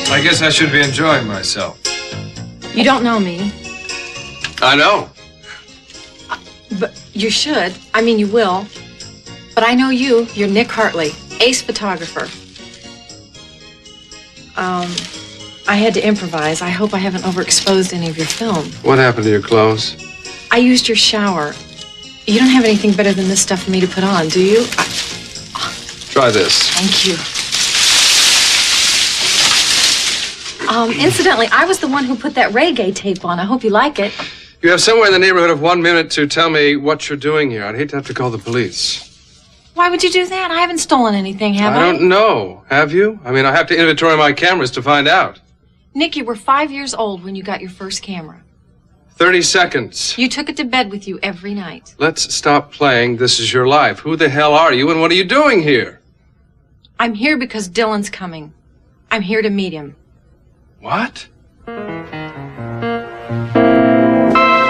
I guess I should be enjoying myself. You don't know me. I know. But you should. I mean, you will. But I know you. You're Nick Hartley, ace photographer. I had to improvise. I hope I haven't overexposed any of your film. What happened to your clothes? I used your shower. You don't have anything better than this stuff for me to put on, do you? Try this. Thank you. Incidentally, I was the one who put that reggae tape on. I hope you like it. You have somewhere in the neighborhood of 1 minute to tell me what you're doing here. I'd hate to have to call the police. Why would you do that? I haven't stolen anything, have I? I don't know. Have you? I mean, I have to inventory my cameras to find out. Nick, you were 5 years old when you got your first camera. 30 seconds. You took it to bed with you every night. Let's stop playing This Is Your Life. Who the hell are you and what are you doing here? I'm here because Dylan's coming. I'm here to meet him. What?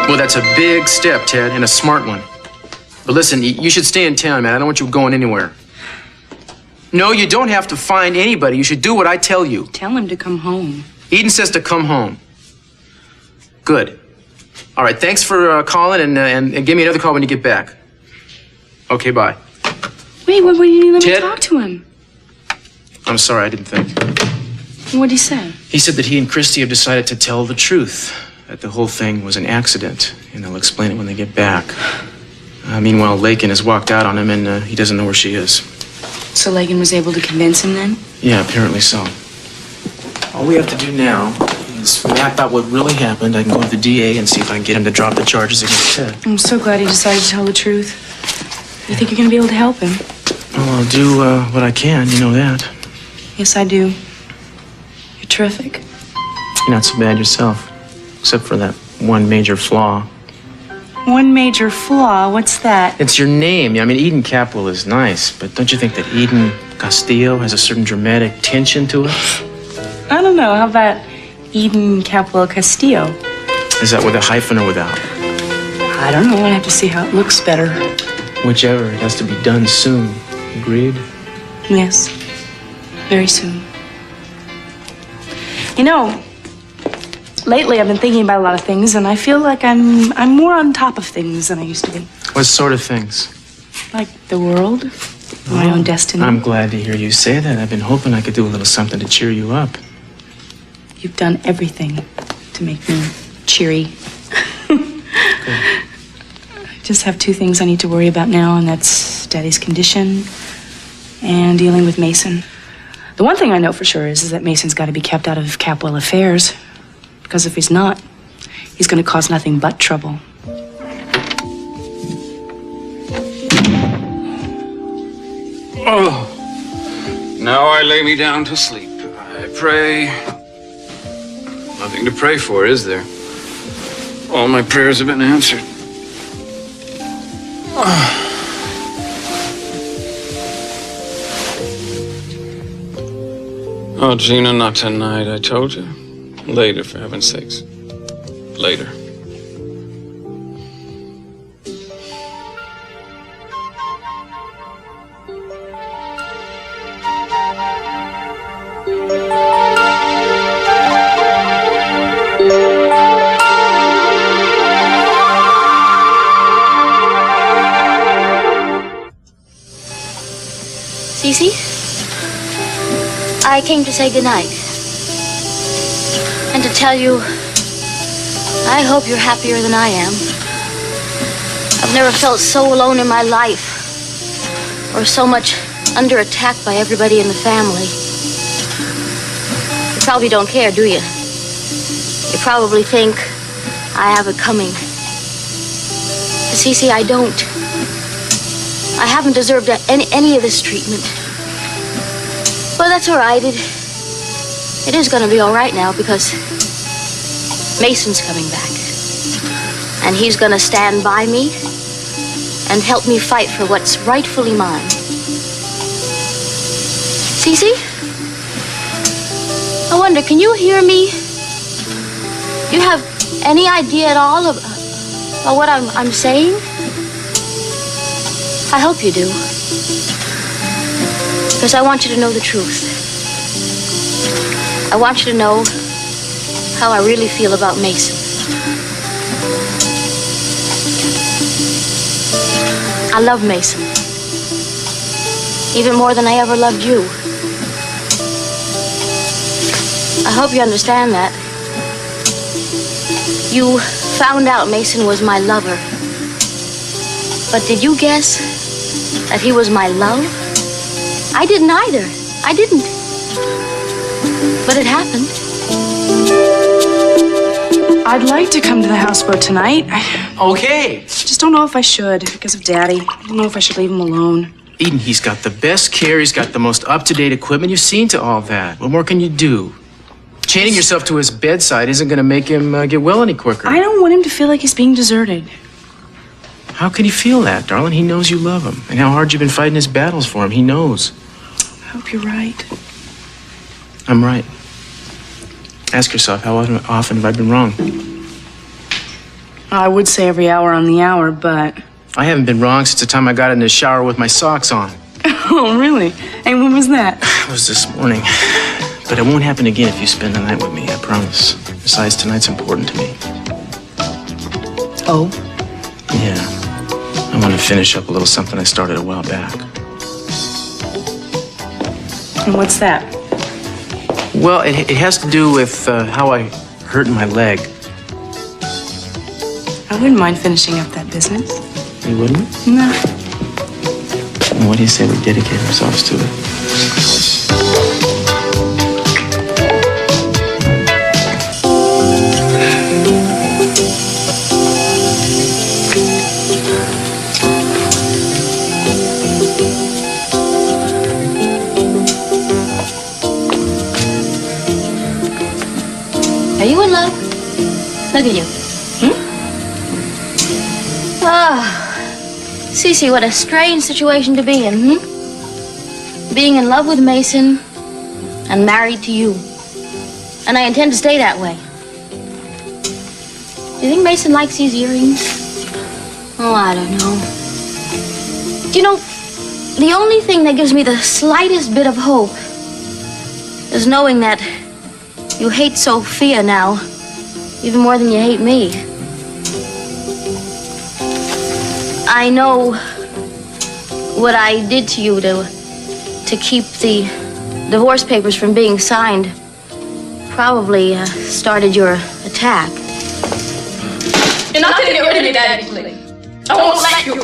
Well, that's a big step, Ted, and a smart one. But listen, you should stay in town, man. I don't want you going anywhere. No, you don't have to find anybody. You should do what I tell you. Tell him to come home. Eden says to come home. Good. All right, thanks for calling, and give me another call when you get back. Okay, bye. Wait, what do you need? Let me Ted? talk to him. I'm sorry, I didn't think. What'd he say? He said that he and Christy have decided to tell the truth, that the whole thing was an accident, and they'll explain it when they get back. Meanwhile, Lakin has walked out on him, and he doesn't know where she is. So Lakin was able to convince him then? Yeah, apparently so. All we have to do now is map out what really happened. I can go to the DA and see if I can get him to drop the charges against Ted. I'm so glad he decided to tell the truth. You think you're going to be able to help him? Well, I'll do what I can, you know that. Yes, I do. You're terrific. You're not so bad yourself, except for that one major flaw. One major flaw? What's that? It's your name. I mean, Eden Capwell is nice, but don't you think that Eden Castillo has a certain dramatic tension to it? I don't know. How about Eden Capwell Castillo? Is that with a hyphen or without? I don't know. I have to see how it looks better. Whichever. It has to be done soon. Agreed? Yes. Very soon. You know, lately I've been thinking about a lot of things, and I feel like I'm more on top of things than I used to be. What sort of things? Like the world, my own destiny. I'm glad to hear you say that. I've been hoping I could do a little something to cheer you up. You've done everything to make me cheery. I just have two things I need to worry about now, and that's Daddy's condition and dealing with Mason. The one thing I know for sure is that Mason's got to be kept out of Capwell affairs. Because if he's not, he's going to cause nothing but trouble. Oh, now I lay me down to sleep. I pray. Nothing to pray for, is there? All my prayers have been answered. Oh, Gina, not tonight, I told you. Later, for heaven's sakes. Later. Cece, I came to say goodnight. And to tell you, I hope you're happier than I am. I've never felt so alone in my life, or so much under attack by everybody in the family. You probably don't care, do you? You probably think I have it coming. But Cece, I don't. I haven't deserved any of this treatment. But that's all right. It is going to be all right now because Mason's coming back. And he's going to stand by me and help me fight for what's rightfully mine. Cece? I wonder, can you hear me? Do you have any idea at all about what I'm saying? I hope you do. Because I want you to know the truth. I want you to know how I really feel about Mason. I love Mason. Even more than I ever loved you. I hope you understand that. You found out Mason was my lover. But did you guess that he was my love? I didn't either. I didn't. But it happened. I'd like to come to the houseboat tonight. Okay. Just don't know if I should because of Daddy. I don't know if I should leave him alone. Eden, he's got the best care. He's got the most up-to-date equipment. You've seen to all that. What more can you do? Chaining yourself to his bedside isn't going to make him get well any quicker. I don't want him to feel like he's being deserted. How can he feel that, darling? He knows you love him. And how hard you've been fighting his battles for him. He knows. I hope you're right. I'm right. Ask yourself, how often have I been wrong? I would say every hour on the hour, but... I haven't been wrong since the time I got in the shower with my socks on. Oh, really? And when was that? It was this morning. But it won't happen again if you spend the night with me, I promise. Besides, tonight's important to me. Oh? Yeah. I want to finish up a little something I started a while back. And what's that? Well, it has to do with how I hurt my leg. I wouldn't mind finishing up that business. You wouldn't? No. Well, what do you say we dedicate ourselves to it? Are you in love? Look at you. Cece, what a strange situation to be in, Being in love with Mason and married to you. And I intend to stay that way. Do you think Mason likes these earrings? Oh, I don't know. Do you know, the only thing that gives me the slightest bit of hope is knowing that you hate Sophia now, even more than you hate me. I know what I did to you to keep the divorce papers from being signed probably started your attack. You're not gonna get rid of me, Daddy, please. I won't let you.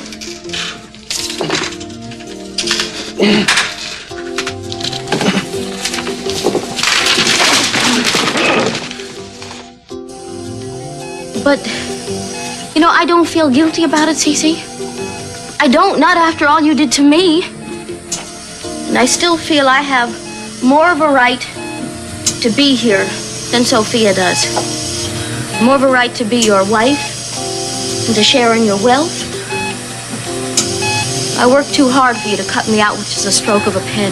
But, you know, I don't feel guilty about it, Cece. I don't, not after all you did to me. And I still feel I have more of a right to be here than Sophia does. More of a right to be your wife and to share in your wealth. I worked too hard for you to cut me out with just a stroke of a pen.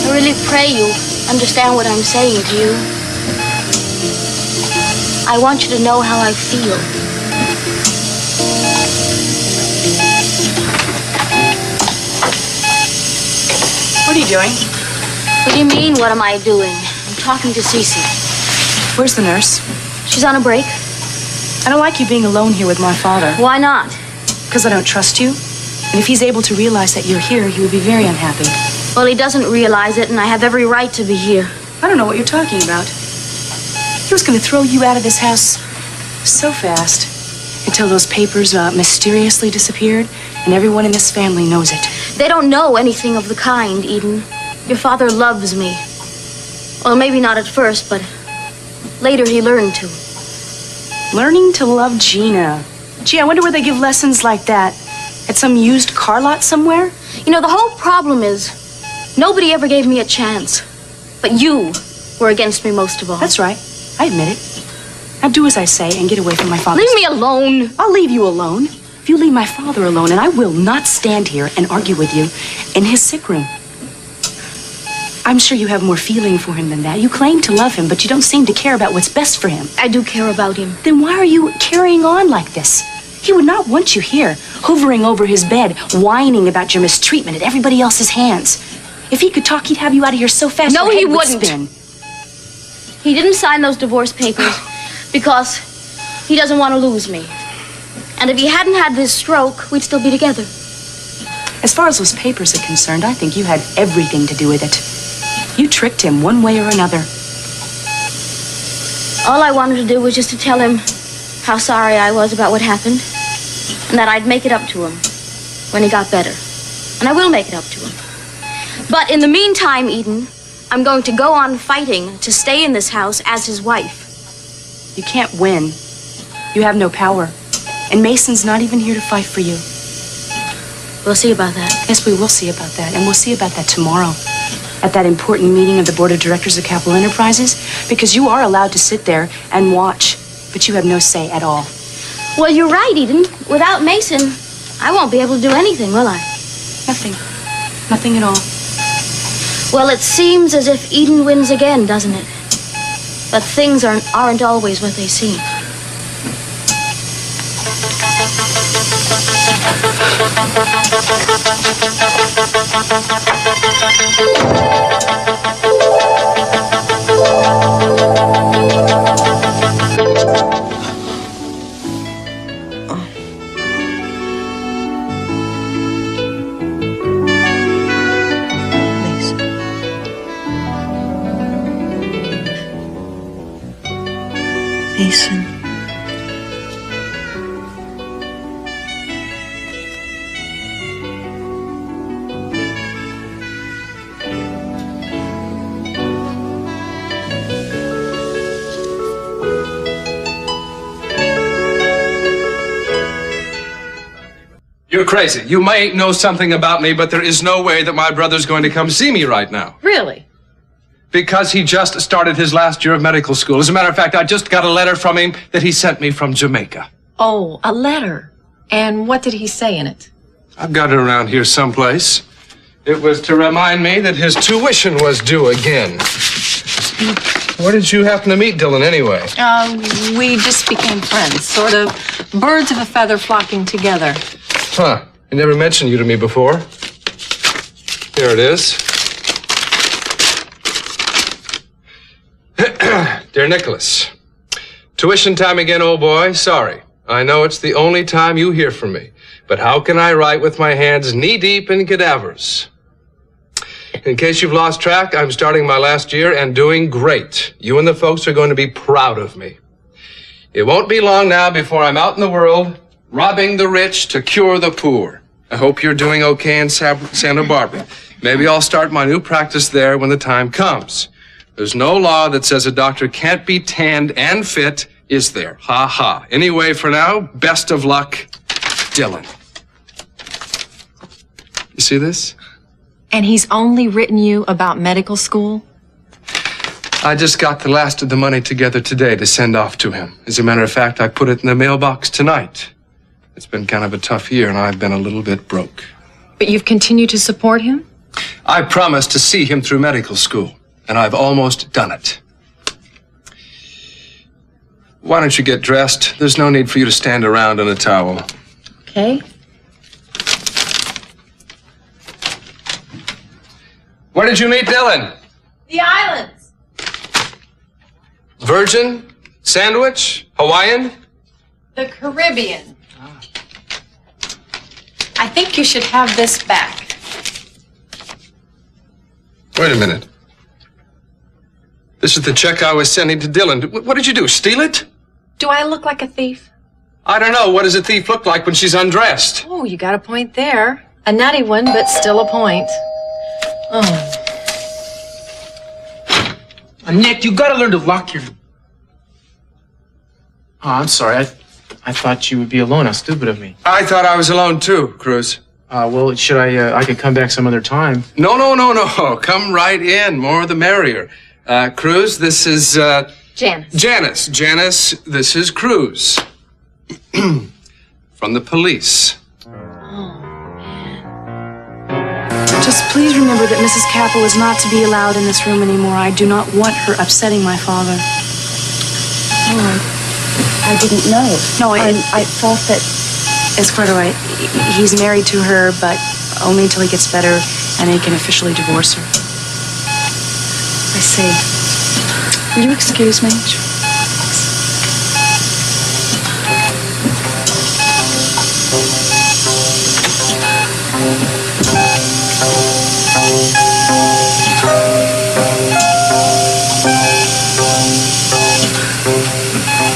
I really pray you understand what I'm saying to you. I want you to know how I feel. What are you doing? What do you mean, what am I doing? I'm talking to Cece. Where's the nurse? She's on a break. I don't like you being alone here with my father. Why not? Because I don't trust you. And if he's able to realize that you're here, he will be very unhappy. Well, he doesn't realize it, and I have every right to be here. I don't know what you're talking about. He was going to throw you out of this house so fast until those papers mysteriously disappeared, and everyone in this family knows it. They don't know anything of the kind, Eden. Your father loves me. Well, maybe not at first, but later he learned to. Learning to love Gina. Gee, I wonder where they give lessons like that. At some used car lot somewhere? You know, the whole problem is nobody ever gave me a chance. But you were against me most of all. That's right. I admit it. Now do as I say and get away from my father. Leave me alone. I'll leave you alone. If you leave my father alone, and I will not stand here and argue with you in his sick room. I'm sure you have more feeling for him than that. You claim to love him, but you don't seem to care about what's best for him. I do care about him. Then why are you carrying on like this? He would not want you here, hovering over his bed, whining about your mistreatment at everybody else's hands. If he could talk, he'd have you out of here so fast No, your head he would wouldn't. spin. He didn't sign those divorce papers because he doesn't want to lose me. And if he hadn't had this stroke, we'd still be together. As far as those papers are concerned, I think you had everything to do with it. You tricked him one way or another. All I wanted to do was just to tell him how sorry I was about what happened, and that I'd make it up to him when he got better. And I will make it up to him. But in the meantime, Eden, I'm going to go on fighting to stay in this house as his wife. You can't win. You have no power. And Mason's not even here to fight for you. We'll see about that. Yes, we will see about that. And we'll see about that tomorrow. At that important meeting of the Board of Directors of Capital Enterprises. Because you are allowed to sit there and watch. But you have no say at all. Well, you're right, Eden. Without Mason, I won't be able to do anything, will I? Nothing. Nothing at all. Well, it seems as if Eden wins again, doesn't it? But things aren't always what they seem. Mason. You're crazy. You may know something about me, but there is no way that my brother's going to come see me right now. Really? Because he just started his last year of medical school. As a matter of fact, I just got a letter from him that he sent me from Jamaica. Oh, a letter. And what did he say in it? I've got it around here someplace. It was to remind me that his tuition was due again. Where did you happen to meet Dylan anyway? We just became friends, sort of birds of a feather flocking together. Huh. He never mentioned you to me before. Here it is. Dear Nicholas, tuition time again, old boy. Sorry. I know it's the only time you hear from me. But how can I write with my hands knee-deep in cadavers? In case you've lost track, I'm starting my last year and doing great. You and the folks are going to be proud of me. It won't be long now before I'm out in the world, robbing the rich to cure the poor. I hope you're doing okay in Santa Barbara. Maybe I'll start my new practice there when the time comes. There's no law that says a doctor can't be tanned and fit, is there? Ha ha. Anyway, for now, best of luck, Dylan. You see this? And he's only written you about medical school? I just got the last of the money together today to send off to him. As a matter of fact, I put it in the mailbox tonight. It's been kind of a tough year, and I've been a little bit broke. But you've continued to support him? I promised to see him through medical school, and I've almost done it. Why don't you get dressed? There's no need for you to stand around in a towel. Okay. Where did you meet Dylan? The islands. Virgin? Sandwich? Hawaiian? The Caribbean. I think you should have this back. Wait a minute. This is the check I was sending to Dylan. What did you do, steal it? Do I look like a thief? I don't know. What does a thief look like when she's undressed? Oh, you got a point there. A nutty one, but still a point. Oh. Nick, you gotta learn to lock your... Oh, I'm sorry. I thought you would be alone. How stupid of me. I thought I was alone too, Cruz. Well, should I could come back some other time. No. Come right in. More the merrier. Cruz, this is, Janice. Janice, this is Cruz. From the police. Just please remember that Mrs. Capel is not to be allowed in this room anymore. I do not want her upsetting my father. Oh, I didn't know. No, I thought that Escuero, he's married to her, but only until he gets better, and then he can officially divorce her. I say, will you excuse me?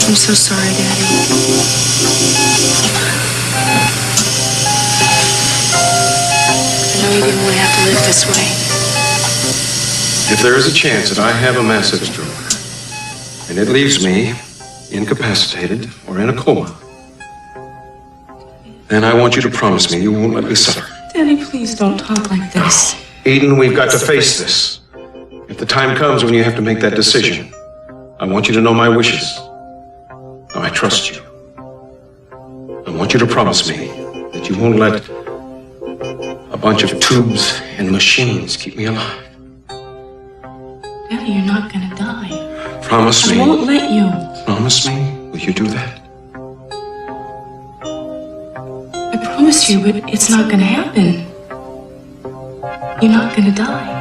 I'm so sorry, Daddy. I know you didn't want to have to live this way. If there is a chance that I have a massive stroke, and it leaves me incapacitated or in a coma, then I want you to promise me you won't let me suffer. Daddy, please don't talk like this. Eden, we've got to face this. If the time comes when you have to make that decision, I want you to know my wishes. I trust you. I want you to promise me that you won't let a bunch of tubes and machines keep me alive. Daddy, you're not gonna die. Promise me. I won't let you. Promise me. Will you do that? I promise you, but it's not gonna happen. You're not gonna die.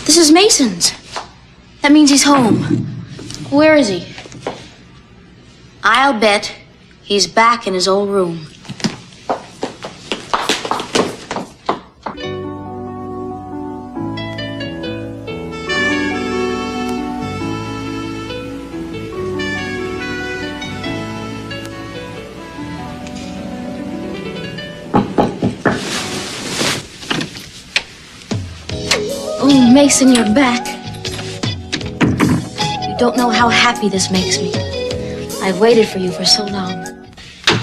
This is Mason's. That means he's home. Where is he? I'll bet he's back in his old room. Oh, Mason, you're back. You don't know how happy this makes me. I've waited for you for so long.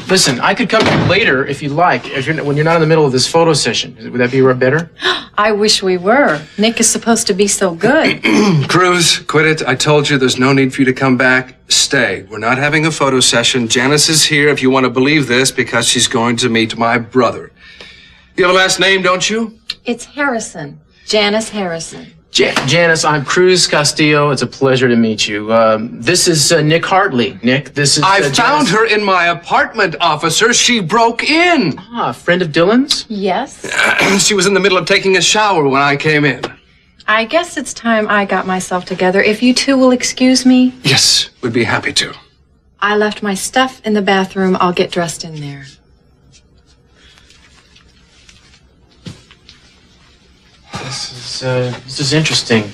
Listen, I could come back later if you'd like, when you're not in the middle of this photo session. Would that be better? I wish we were. Nick is supposed to be so good. Cruz, quit it. I told you there's no need for you to come back. Stay. We're not having a photo session. Janice is here, if you want to believe this, because she's going to meet my brother. You have a last name, don't you? It's Harrison. Janice Harrison. Janice, I'm Cruz Castillo. It's a pleasure to meet you. This is Nick Hartley. Nick, this is... I found her in my apartment, officer. She broke in. Ah, a friend of Dylan's? Yes. She was in the middle of taking a shower when I came in. I guess it's time I got myself together. If you two will excuse me. Yes, we'd be happy to. I left my stuff in the bathroom. I'll get dressed in there. This is interesting.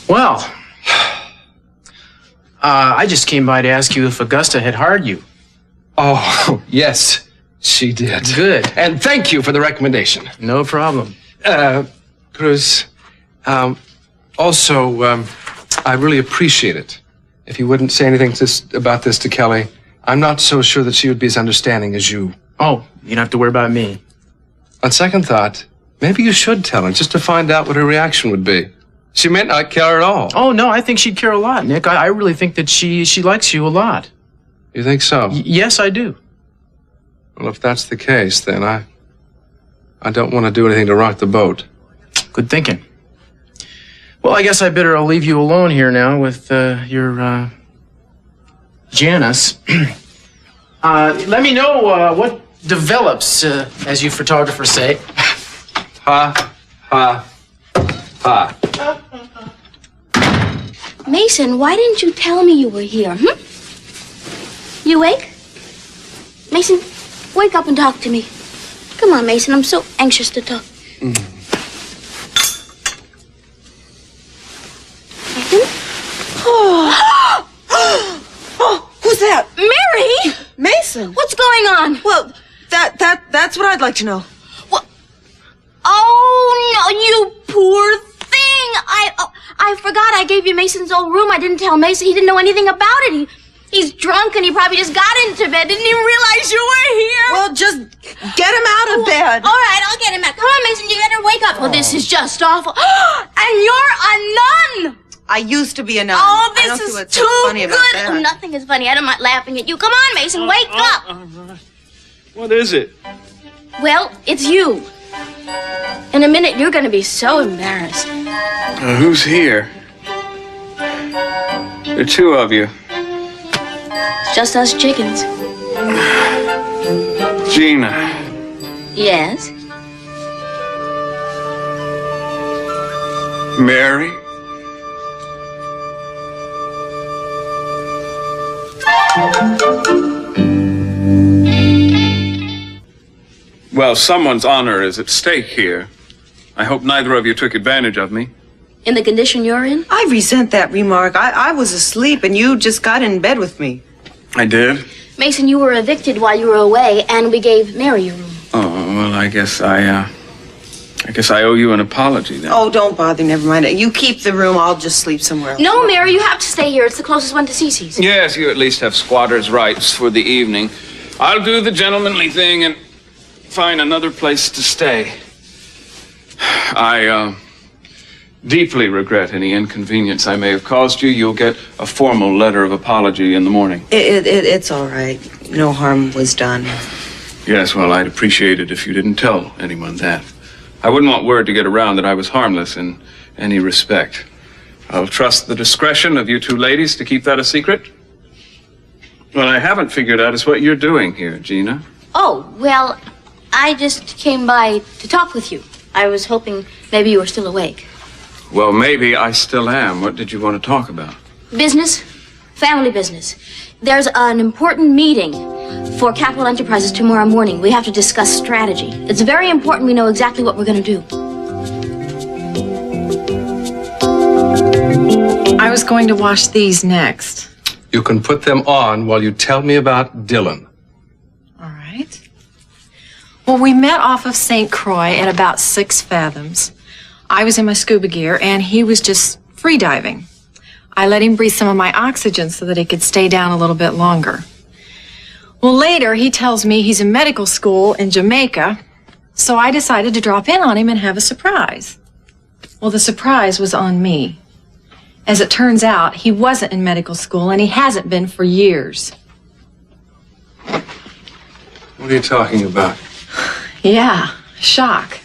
Well, I just came by to ask you if Augusta had hired you. Oh, yes, she did. Good. And thank you for the recommendation. No problem. Cruz, also, I really appreciate it. If you wouldn't say anything about this to Kelly, I'm not so sure that she would be as understanding as you. Oh, you don't have to worry about me. On second thought, maybe you should tell her just to find out what her reaction would be. She may not care at all. Oh, no, I think she'd care a lot, Nick. I really think that she likes you a lot. You think so? Yes, I do. Well, if that's the case, then I don't want to do anything to rock the boat. Good thinking. Well, I guess I better leave you alone here now with your Janice. Let me know what develops, as you photographers say. Ha, ha, ha. Mason, why didn't you tell me you were here, You awake? Mason, wake up and talk to me. Come on, Mason, I'm so anxious to talk. Mason? Oh, who's that? Mary! Mason. What's going on? Well, that's what I'd like to know. What? Oh, no, you poor thing. I forgot I gave you Mason's old room. I didn't tell Mason. He didn't know anything about it. He's drunk and he probably just got into bed. Didn't even realize you were here. Well, just get him out of bed. All right, I'll get him out. Come on, Mason, you better wake up. Oh, this is just awful. And you're a nun. I used to be a nun. Oh, I don't this see is what's too so funny about good. that. Oh, nothing is funny. I'm not laughing at you. Come on, Mason, wake up. What is it? Well, it's you. In a minute, you're going to be so embarrassed. Who's here? There are two of you. It's just us chickens. Gina. Yes? Mary. Well, someone's honor is at stake here. I hope neither of you took advantage of me. In the condition you're in? I resent that remark. I was asleep and you just got in bed with me. I did? Mason, you were evicted while you were away, and we gave Mary your room. Oh, well, I guess I owe you an apology then. Oh, don't bother. Never mind. You keep the room. I'll just sleep somewhere else. No, Mary, you have to stay here. It's the closest one to Cece's. Yes, you at least have squatter's rights for the evening. I'll do the gentlemanly thing and find another place to stay. I deeply regret any inconvenience I may have caused you. You'll get a formal letter of apology in the morning. It's all right. No harm was done. Yes, well, I'd appreciate it if you didn't tell anyone that. I wouldn't want word to get around that I was harmless in any respect. I'll trust the discretion of you two ladies to keep that a secret. What I haven't figured out is what you're doing here, Gina. Oh, well, I just came by to talk with you. I was hoping maybe you were still awake. Well, maybe I still am. What did you want to talk about? Business. Family business. There's an important meeting for Capital Enterprises tomorrow morning. We have to discuss strategy. It's very important we know exactly what we're going to do. I was going to wash these next. You can put them on while you tell me about Dylan. All right. Well, we met off of St. Croix at about 6 fathoms. I was in my scuba gear, and he was just free diving. I let him breathe some of my oxygen so that he could stay down a little bit longer. Well, later, he tells me he's in medical school in Jamaica, so I decided to drop in on him and have a surprise. Well, the surprise was on me. As it turns out, he wasn't in medical school, and he hasn't been for years. What are you talking about? Yeah, shock.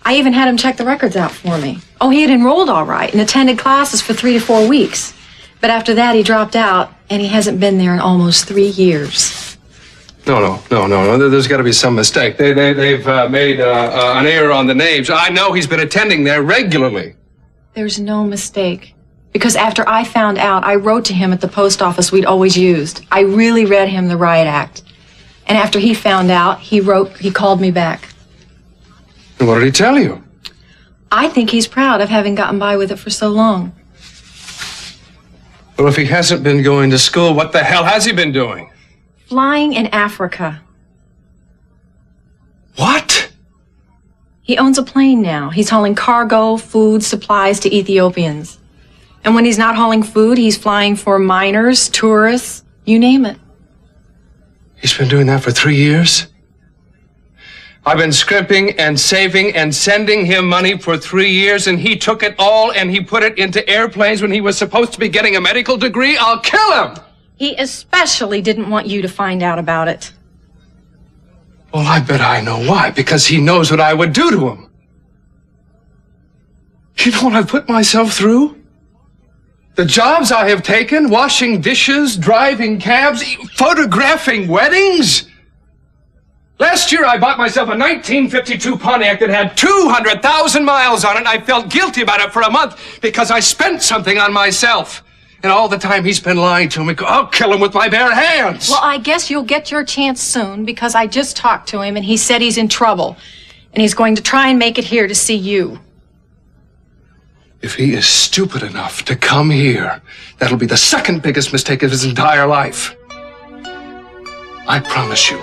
I even had him check the records out for me. Oh, he had enrolled all right and attended classes for 3 to 4 weeks. But after that, he dropped out, and he hasn't been there in almost 3 years. No. There's got to be some mistake. They've made an error on the names. I know he's been attending there regularly. There's no mistake. Because after I found out, I wrote to him at the post office we'd always used. I really read him the riot act. And after he found out, he called me back. And what did he tell you? I think he's proud of having gotten by with it for so long. Well, if he hasn't been going to school, what the hell has he been doing? Flying in Africa. What? He owns a plane now. He's hauling cargo, food, supplies to Ethiopians. And when he's not hauling food, he's flying for miners, tourists, you name it. He's been doing that for 3 years? I've been scrimping and saving and sending him money for 3 years, and he took it all and he put it into airplanes when he was supposed to be getting a medical degree? I'll kill him! He especially didn't want you to find out about it. Well, I bet I know why. Because he knows what I would do to him. You know what I've put myself through? The jobs I have taken, washing dishes, driving cabs, photographing weddings. Last year, I bought myself a 1952 Pontiac that had 200,000 miles on it. I felt guilty about it for a month because I spent something on myself. And all the time he's been lying to me, I'll kill him with my bare hands. Well, I guess you'll get your chance soon because I just talked to him and he said he's in trouble. And he's going to try and make it here to see you. If he is stupid enough to come here, that'll be the second biggest mistake of his entire life. I promise you.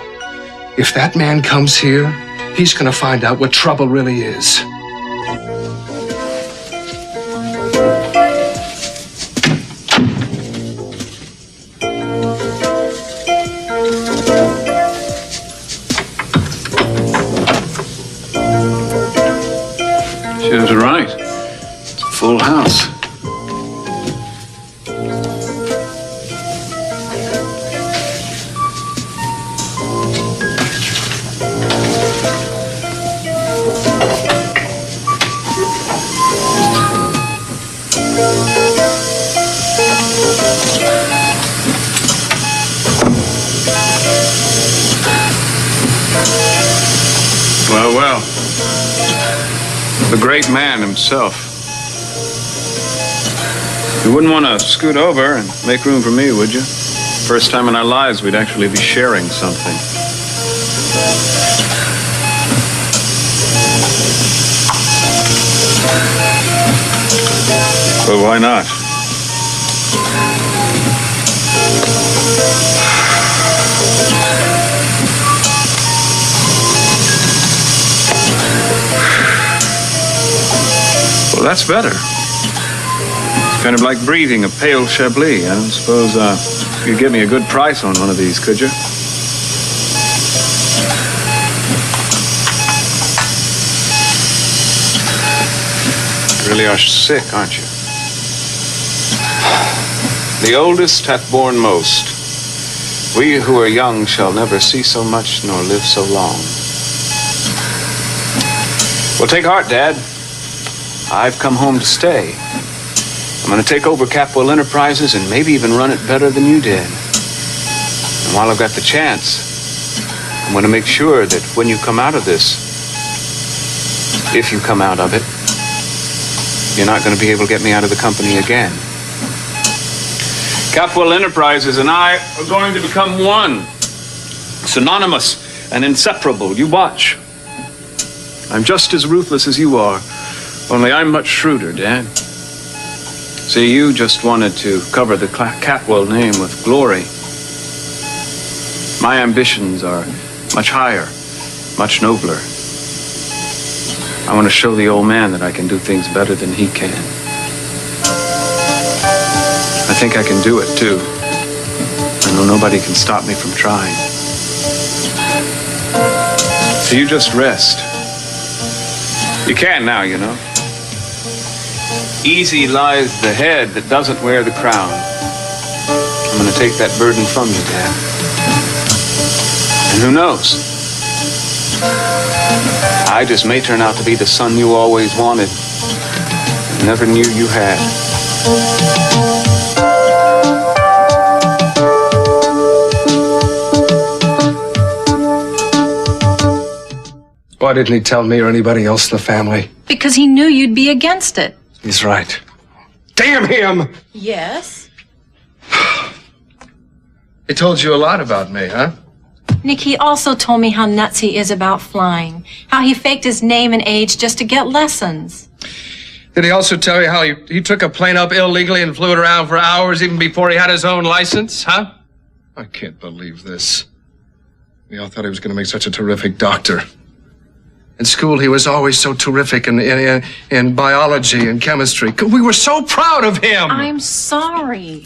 If that man comes here, he's going to find out what trouble really is. The great man himself. You wouldn't want to scoot over and make room for me, would you? First time in our lives we'd actually be sharing something. But why not? Well, that's better. It's kind of like breathing a pale Chablis. I don't suppose you'd give me a good price on one of these, could you? You really are sick, aren't you? The oldest hath borne most. We who are young shall never see so much nor live so long. Well, take heart, Dad. I've come home to stay. I'm going to take over Capwell Enterprises and maybe even run it better than you did. And while I've got the chance, I'm going to make sure that when you come out of this, if you come out of it, you're not going to be able to get me out of the company again. Capwell Enterprises and I are going to become one. Synonymous and inseparable. You watch. I'm just as ruthless as you are, only I'm much shrewder, Dad. See, you just wanted to cover the Capwell name with glory. My ambitions are much higher, much nobler. I want to show the old man that I can do things better than he can. I think I can do it, too. I know nobody can stop me from trying. So you just rest. You can now, you know. Easy lies the head that doesn't wear the crown. I'm going to take that burden from you, Dad. And who knows? I just may turn out to be the son you always wanted and never knew you had. Why didn't he tell me or anybody else in the family? Because he knew you'd be against it. He's right. Damn him! Yes? He told you a lot about me, huh? Nick, he also told me how nuts he is about flying. How he faked his name and age just to get lessons. Did he also tell you how he took a plane up illegally and flew it around for hours even before he had his own license, huh? I can't believe this. We all thought he was going to make such a terrific doctor. In school, he was always so terrific in biology and chemistry. We were so proud of him. I'm sorry.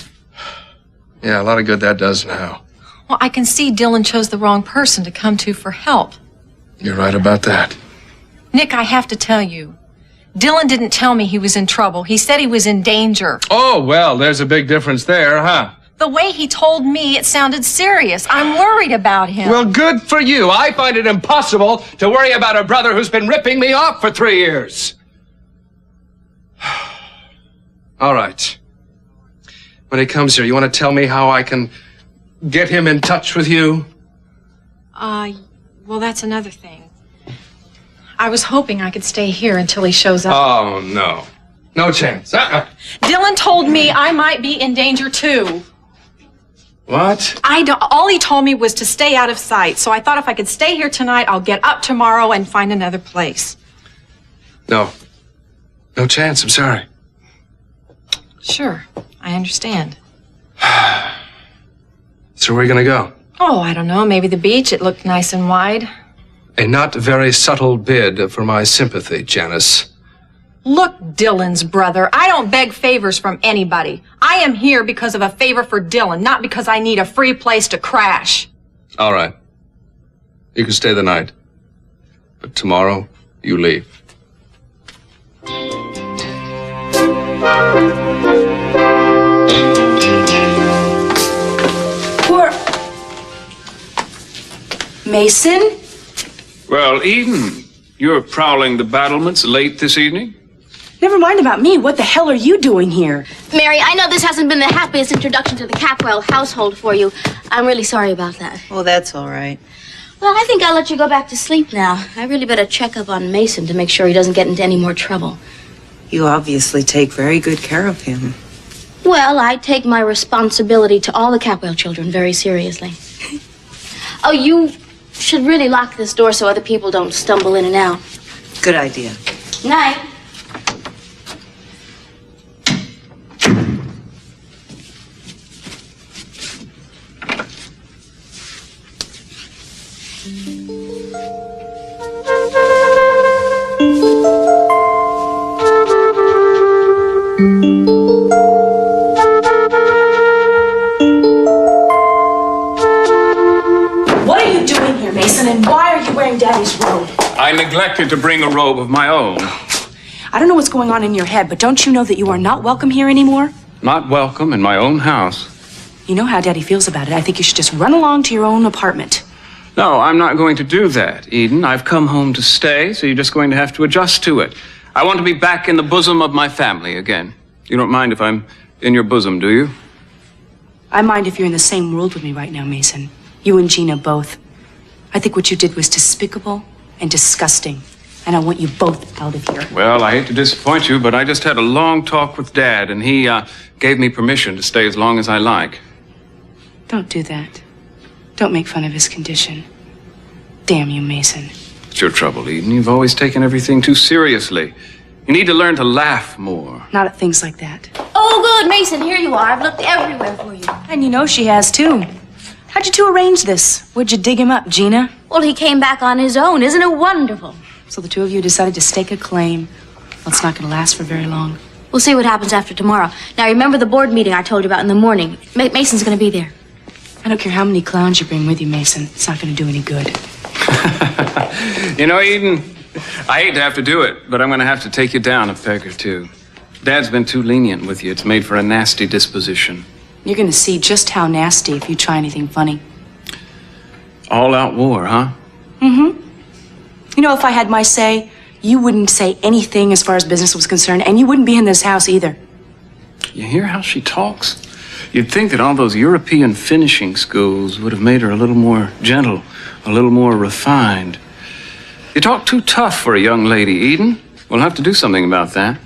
Yeah, a lot of good that does now. Well, I can see Dylan chose the wrong person to come to for help. You're right about that. Nick, I have to tell you, Dylan didn't tell me he was in trouble. He said he was in danger. Oh, well, there's a big difference there, huh? The way he told me, it sounded serious. I'm worried about him. Well, good for you. I find it impossible to worry about a brother who's been ripping me off for 3 years. All right. When he comes here, you want to tell me how I can get him in touch with you? Well, that's another thing. I was hoping I could stay here until he shows up. Oh, no. No chance. Dylan told me I might be in danger, too. What? All he told me was to stay out of sight, so I thought if I could stay here tonight, I'll get up tomorrow and find another place. No. No chance, I'm sorry. Sure, I understand. So where are you going to go? Oh, I don't know, maybe the beach. It looked nice and wide. A not very subtle bid for my sympathy, Janice. Look, Dylan's brother, I don't beg favors from anybody. I am here because of a favor for Dylan, not because I need a free place to crash. All right. You can stay the night. But tomorrow, you leave. Poor Mason? Well, Eden, you're prowling the battlements late this evening? Never mind about me. What the hell are you doing here? Mary, I know this hasn't been the happiest introduction to the Capwell household for you. I'm really sorry about that. Well, that's all right. Well, I think I'll let you go back to sleep now. I really better check up on Mason to make sure he doesn't get into any more trouble. You obviously take very good care of him. Well, I take my responsibility to all the Capwell children very seriously. Oh, you should really lock this door so other people don't stumble in and out. Good idea. Night. What are you doing here, Mason, and why are you wearing Daddy's robe? I neglected to bring a robe of my own. I don't know what's going on in your head, but don't you know that you are not welcome here anymore? Not welcome in my own house. You know how Daddy feels about it. I think you should just run along to your own apartment. No, I'm not going to do that, Eden. I've come home to stay, so you're just going to have to adjust to it. I want to be back in the bosom of my family again. You don't mind if I'm in your bosom, do you? I mind if you're in the same world with me right now, Mason. You and Gina both. I think what you did was despicable and disgusting. And I want you both out of here. Well, I hate to disappoint you, but I just had a long talk with Dad, and he gave me permission to stay as long as I like. Don't do that. Don't make fun of his condition. Damn you, Mason. It's your trouble, Eden. You've always taken everything too seriously. You need to learn to laugh more. Not at things like that. Oh, good, Mason, here you are. I've looked everywhere for you. And you know she has, too. How'd you two arrange this? Where'd you dig him up, Gina? Well, he came back on his own. Isn't it wonderful? So the two of you decided to stake a claim. Well, it's not going to last for very long. We'll see what happens after tomorrow. Now, remember the board meeting I told you about in the morning? Mason's going to be there. I don't care how many clowns you bring with you, Mason. It's not going to do any good. You know, Eden, I hate to have to do it, but I'm going to have to take you down a peg or two. Dad's been too lenient with you. It's made for a nasty disposition. You're going to see just how nasty if you try anything funny. All-out war, huh? Mm-hmm. You know, if I had my say, you wouldn't say anything as far as business was concerned, and you wouldn't be in this house either. You hear how she talks? You'd think that all those European finishing schools would have made her a little more gentle, a little more refined. You talk too tough for a young lady, Eden. We'll have to do something about that.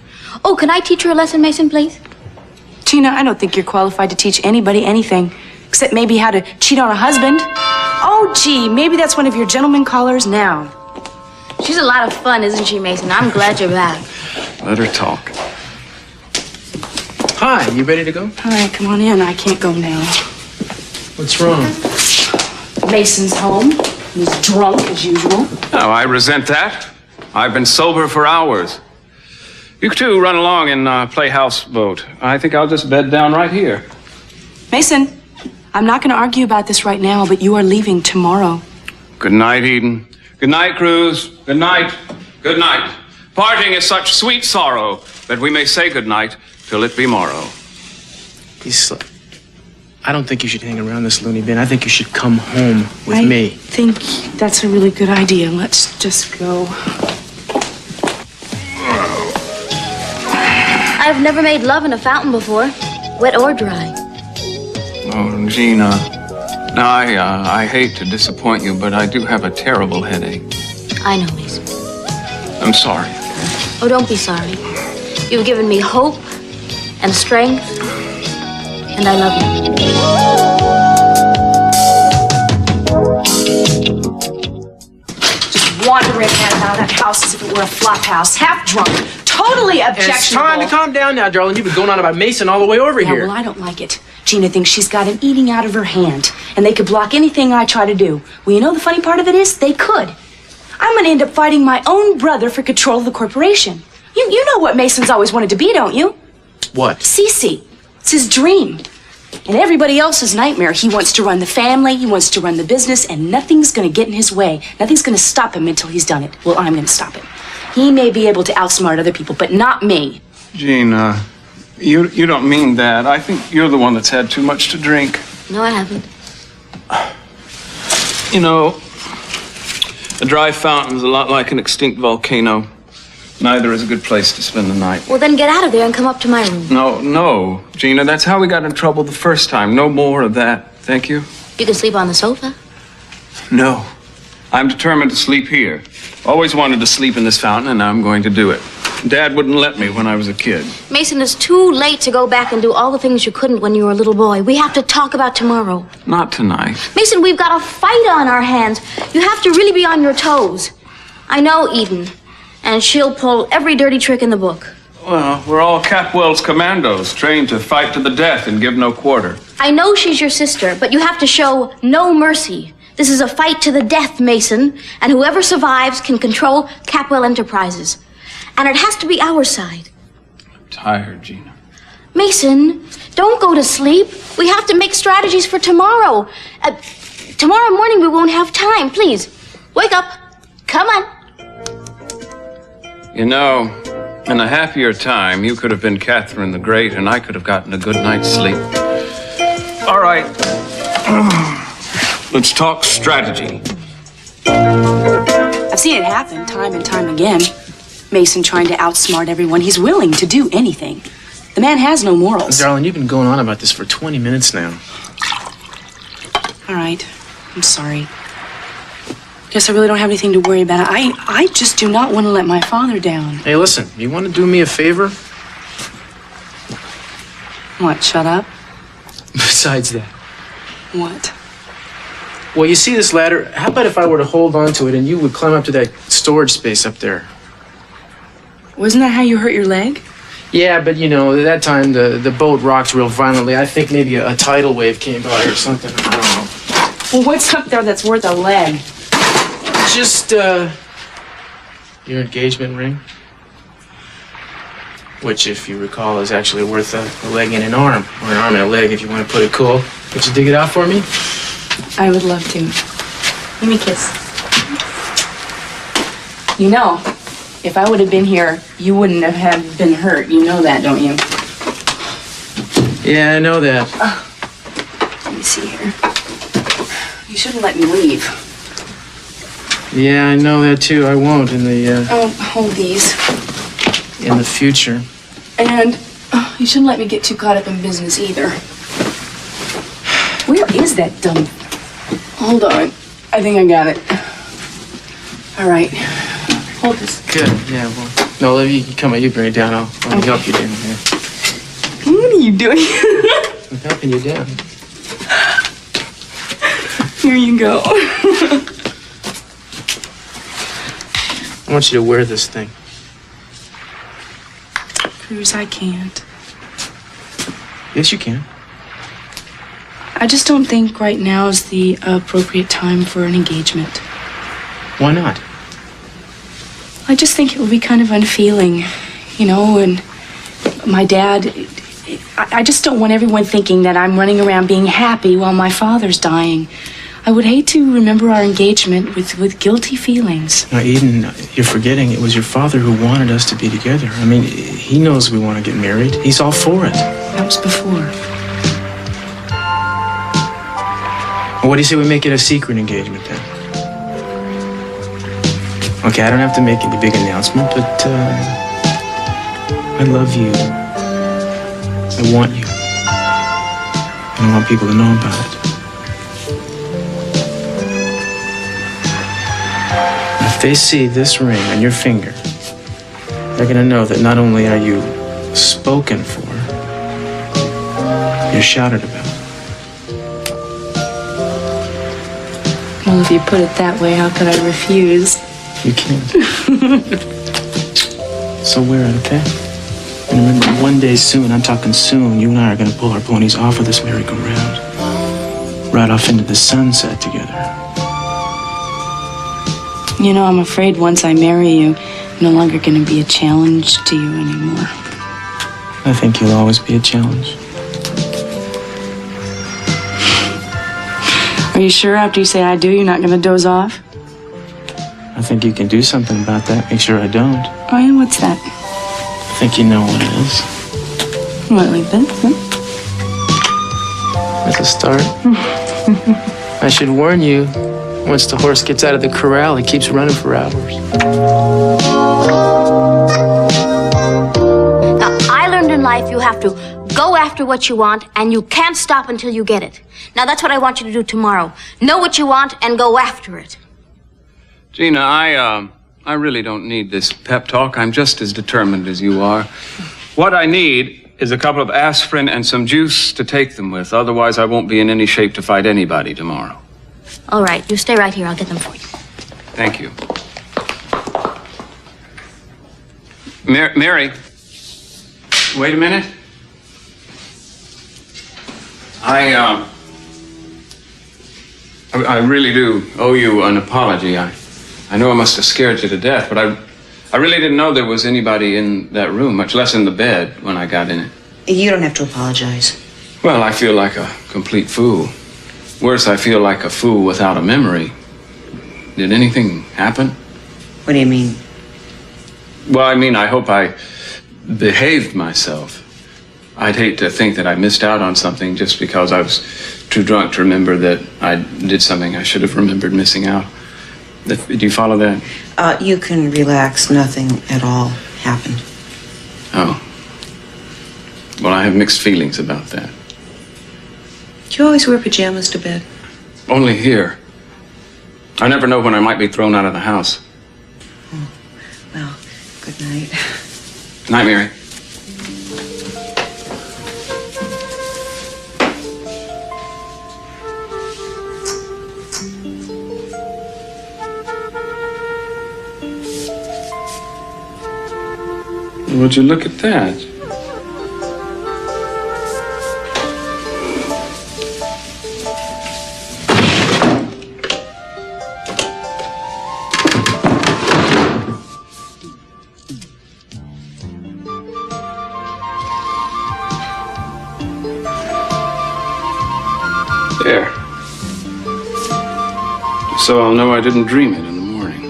Oh, can I teach her a lesson, Mason, please? Gina, I don't think you're qualified to teach anybody anything, except maybe how to cheat on a husband. Oh, gee, maybe that's one of your gentleman callers now. She's a lot of fun, isn't she, Mason? I'm glad you're back. Let her talk. Hi, you ready to go? All right, come on in. I can't go now. What's wrong? Mason's home. He's drunk, as usual. Oh, I resent that. I've been sober for hours. You two run along and play houseboat. I think I'll just bed down right here. Mason, I'm not going to argue about this right now, but you are leaving tomorrow. Good night, Eden. Good night, Cruz. Good night. Good night. Parting is such sweet sorrow that we may say good night till it be morrow. I don't think you should hang around this loony bin. I think you should come home with me. I think that's a really good idea. Let's just go. I've never made love in a fountain before, wet or dry. Oh, Gina. Now, I hate to disappoint you, but I do have a terrible headache. I know, Mason. I'm sorry. Oh, don't be sorry. You've given me hope and strength, and I love you. Just wandering in and out of that house as if it were a flop house, half drunk, totally objectionable. It's time to calm down now, darling. You've been going on about Mason all the way over Yeah, here. well, I don't like it. Gina thinks she's got him eating out of her hand, and they could block anything I try to do. Well, you know the funny part of it is? They could. I'm going to end up fighting my own brother for control of the corporation. You know what Mason's always wanted to be, don't you? What? Cece. It's his dream. And everybody else's nightmare. He wants to run the family, he wants to run the business, and nothing's going to get in his way. Nothing's going to stop him until he's done it. Well, I'm going to stop him. He may be able to outsmart other people, but not me. Gina, you don't mean that. I think you're the one that's had too much to drink. No, I haven't. You know, a dry fountain's a lot like an extinct volcano. Neither is a good place to spend the night. Well, then get out of there and come up to my room. No, Gina, that's how we got in trouble the first time. No more of that. Thank you. You can sleep on the sofa. No. I'm determined to sleep here. Always wanted to sleep in this fountain, and now I'm going to do it. Dad wouldn't let me when I was a kid. Mason, it's too late to go back and do all the things you couldn't when you were a little boy. We have to talk about tomorrow. Not tonight. Mason, we've got a fight on our hands. You have to really be on your toes. I know Eden, and she'll pull every dirty trick in the book. Well, we're all Capwell's commandos, trained to fight to the death and give no quarter. I know she's your sister, but you have to show no mercy. This is a fight to the death, Mason, and whoever survives can control Capwell Enterprises. And it has to be our side. I'm tired, Gina. Mason, don't go to sleep. We have to make strategies for tomorrow. Tomorrow morning we won't have time. Please, wake up. Come on. You know, in a happier time, you could have been Catherine the Great, and I could have gotten a good night's sleep. All right. Let's talk strategy. I've seen it happen time and time again. Mason trying to outsmart everyone. He's willing to do anything. The man has no morals. Darling, you've been going on about this for 20 minutes now. All right. I'm sorry. Guess I really don't have anything to worry about. I just do not want to let my father down. Hey, listen, you want to do me a favor? What, shut up? Besides that. What? Well, you see this ladder? How about if I were to hold on to it and you would climb up to that storage space up there? Wasn't that how you hurt your leg? Yeah, but you know, at that time the boat rocked real violently. I think maybe a tidal wave came by or something. I don't know. Well, what's up there that's worth a leg? Just, your engagement ring. Which, if you recall, is actually worth a leg and an arm. Or an arm and a leg, if you want to put it cool. Would you dig it out for me? I would love to. Give me a kiss. You know, if I would have been here, you wouldn't have been hurt. You know that, don't you? Yeah, I know that. Let me see here. You shouldn't let me leave. Yeah, I know that too. I won't in the, Oh, hold these. in the future. And you shouldn't let me get too caught up in business either. Where is that dumb... Hold on. I think I got it. All right. Hold this. Good, yeah, well... No, you come on, you bring it down. I'll help you down here. What are you doing? I'm helping you down. Here you go. I want you to wear this thing. Cruz, I can't. Yes, you can. I just don't think right now is the appropriate time for an engagement. Why not? I just think it would be kind of unfeeling, you know, and my dad... I just don't want everyone thinking that I'm running around being happy while my father's dying. I would hate to remember our engagement with guilty feelings. Now, Eden, you're forgetting it was your father who wanted us to be together. I mean, he knows we want to get married. He's all for it. That was before. Well, what do you say we make it a secret engagement then? Okay, I don't have to make any big announcement, but I love you. I want you. And I want people to know about it. If they see this ring on your finger, they're gonna know that not only are you spoken for, you're shouted about. Well, if you put it that way, how could I refuse? You can't. So wear it, okay? And remember, one day soon, I'm talking soon, you and I are gonna pull our ponies off of this merry-go-round. Right off into the sunset together. You know, I'm afraid once I marry you, I'm no longer going to be a challenge to you anymore. I think you'll always be a challenge. Are you sure after you say I do, you're not going to doze off? I think you can do something about that. Make sure I don't. Oh, yeah? What's that? I think you know what it is. What, like this? Huh? That's a start. I should warn you. Once the horse gets out of the corral, he keeps running for hours. Now, I learned in life you have to go after what you want, and you can't stop until you get it. Now, that's what I want you to do tomorrow. Know what you want and go after it. Gina, I really don't need this pep talk. I'm just as determined as you are. What I need is a couple of aspirin and some juice to take them with. Otherwise, I won't be in any shape to fight anybody tomorrow. All right, you stay right here. I'll get them for you. Thank you. Mary, wait a minute. I really do owe you an apology. I know I must have scared you to death, but I really didn't know there was anybody in that room, much less in the bed when I got in it. You don't have to apologize. Well, I feel like a complete fool. Worse, I feel like a fool without a memory. Did anything happen? What do you mean? Well, I mean, I hope I behaved myself. I'd hate to think that I missed out on something just because I was too drunk to remember that I did something I should have remembered missing out. Do you follow that? You can relax. Nothing at all happened. Oh. Well, I have mixed feelings about that. Do you always wear pajamas to bed? Only here. I never know when I might be thrown out of the house. Oh, well, good night. Night, Mary. Would you look at that? There. So I'll know I didn't dream it in the morning.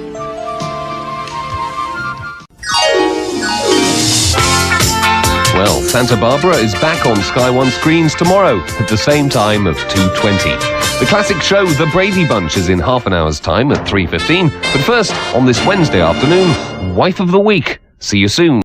Well, Santa Barbara is back on Sky One screens tomorrow at the same time of 2:20. The classic show The Brady Bunch is in half an hour's time at 3:15. But first, on this Wednesday afternoon, Wife of the Week. See you soon.